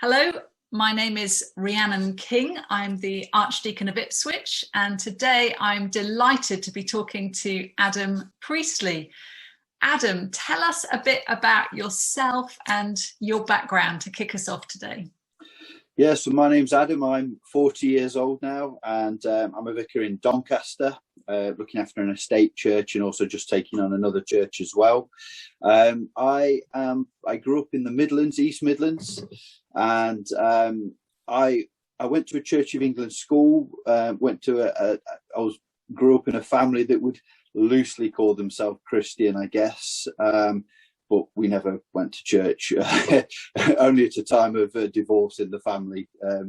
Hello, my name is Rhiannon King. I'm the Archdeacon of Ipswich, and today I'm delighted to be talking to Adam Priestley. Adam, tell us a bit about yourself and your background to kick us off today. Yeah, so my name's Adam. I'm 40 years old now, and I'm a vicar in Doncaster, looking after an estate church and also just taking on another church as well. I grew up in the Midlands, East Midlands, and I went to a Church of England school. Grew up in a family that would loosely call themselves Christian, I guess. But we never went to church. Only at a time of divorce in the family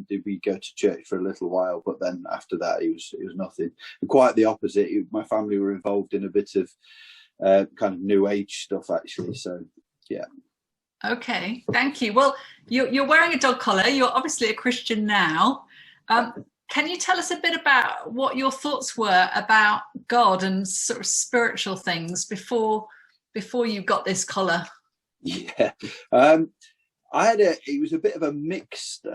did we go to church for a little while. But then after that, it was nothing. And quite the opposite. My family were involved in a bit of kind of New Age stuff, actually. So, yeah. Okay, thank you. Well, you're wearing a dog collar. You're obviously a Christian now. Can you tell us a bit about what your thoughts were about God and sort of spiritual things before you got this collar? Yeah, it was a bit of a mixed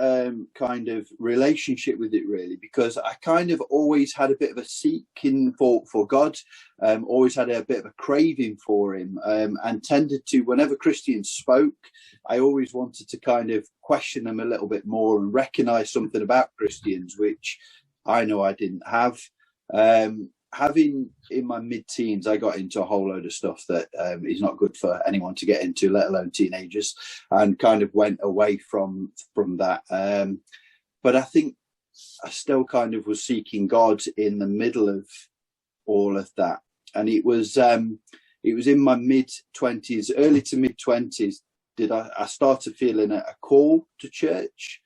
kind of relationship with it, really, because I kind of always had a bit of a seeking for God, always had a bit of a craving for him, and tended to, whenever Christians spoke, I always wanted to kind of question them a little bit more and recognize something about Christians, which I know I didn't have. Having in my mid-teens, I got into a whole load of stuff that is not good for anyone to get into, let alone teenagers, and kind of went away from that. But I think I still kind of was seeking God in the middle of all of that. And it was in my mid-20s, early to mid-20s, I started feeling a call to church.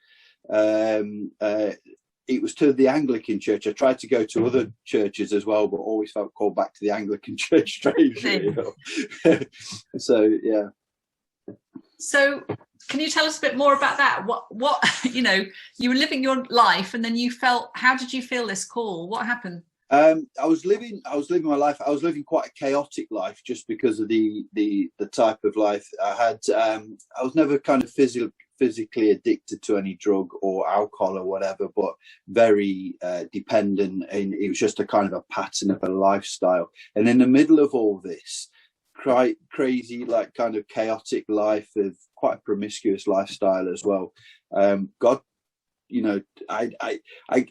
It was to the Anglican church. I tried to go to other churches as well, but always felt called back to the Anglican church strangely. So, yeah. So can you tell us a bit more about that? What you were living your life and then you felt, how did you feel this call? What happened? I was living my life. I was living quite a chaotic life just because of the type of life I had. I was never kind of physically addicted to any drug or alcohol or whatever, but very dependent, and it was just a kind of a pattern of a lifestyle. And in the middle of all this crazy, like kind of chaotic life of quite a promiscuous lifestyle as well, God,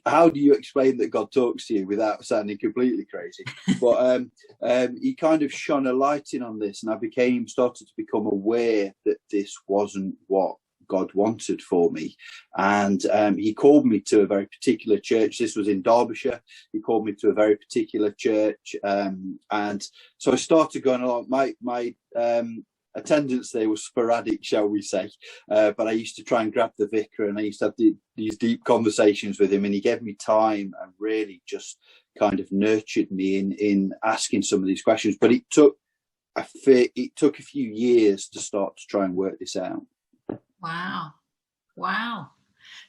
how do you explain that God talks to you without sounding completely crazy? But he kind of shone a light in on this, and I started to become aware that this wasn't what God wanted for me. And he called me to a very particular church. This was in Derbyshire. He called me to a very particular church. And so I started going along. My attendance there was sporadic, shall we say. But I used to try and grab the vicar, and I used to have these deep conversations with him, and he gave me time and really just kind of nurtured me in asking some of these questions. But it took a few years to start to try and work this out. Wow.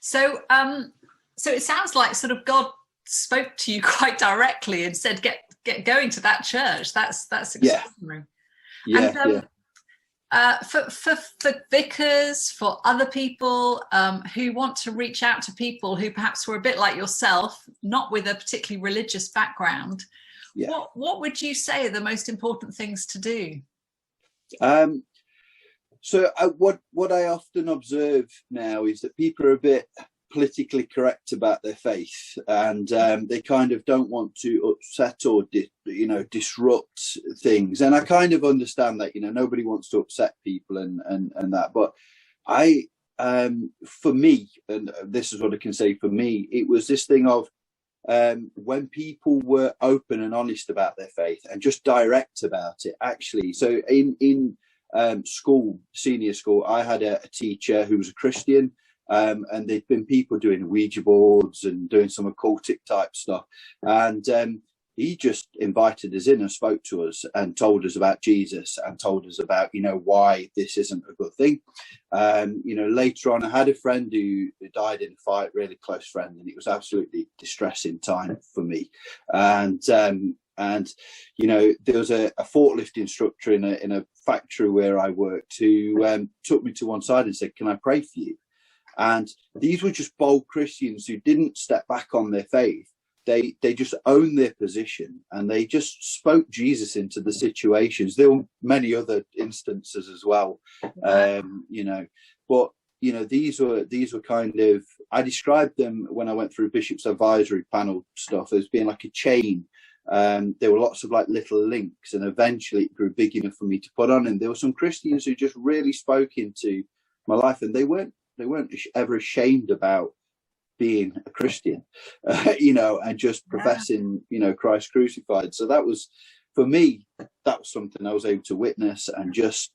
So it sounds like sort of God spoke to you quite directly and said, get going to that church. That's extraordinary. Yeah. For vicars, for other people who want to reach out to people who perhaps were a bit like yourself, not with a particularly religious background, what would you say are the most important things to do? So what I often observe now is that people are a bit politically correct about their faith, and they kind of don't want to upset or disrupt things. And I kind of understand that, nobody wants to upset people and that. But for me, and this is what I can say for me, it was this thing of when people were open and honest about their faith and just direct about it, actually. So in senior school, I had a teacher who was a Christian, and there'd been people doing Ouija boards and doing some occultic type stuff, and he just invited us in and spoke to us and told us about Jesus and told us about why this isn't a good thing. Later on, I had a friend who died in a fight, really close friend, and it was absolutely distressing time for me. And there was a forklift instructor in a factory where I worked who took me to one side and said, "Can I pray for you?" And these were just bold Christians who didn't step back on their faith. They just owned their position, and they just spoke Jesus into the situations. There were many other instances as well, you know, but you know, these were kind of, I described them when I went through Bishop's advisory panel stuff as being like a chain. There were lots of like little links, and eventually it grew big enough for me to put on. And there were some Christians who just really spoke into my life, and they weren't ever ashamed about being a Christian, you know, and just professing, you know, Christ crucified. So that was, for me, that was something I was able to witness and just,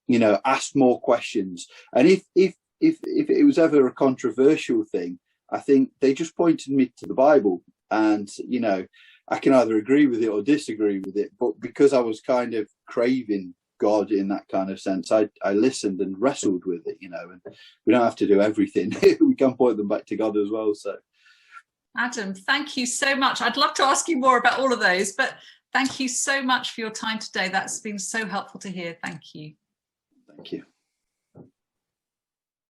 you know, ask more questions. And if it was ever a controversial thing, I think they just pointed me to the Bible, and, you know, I can either agree with it or disagree with it. But because I was kind of craving God in that kind of sense, I listened and wrestled with it, you know, and we don't have to do everything. We can point them back to God as well. So Adam, thank you so much. I'd love to ask you more about all of those, but thank you so much for your time today. That's been so helpful to hear. Thank you. Thank you.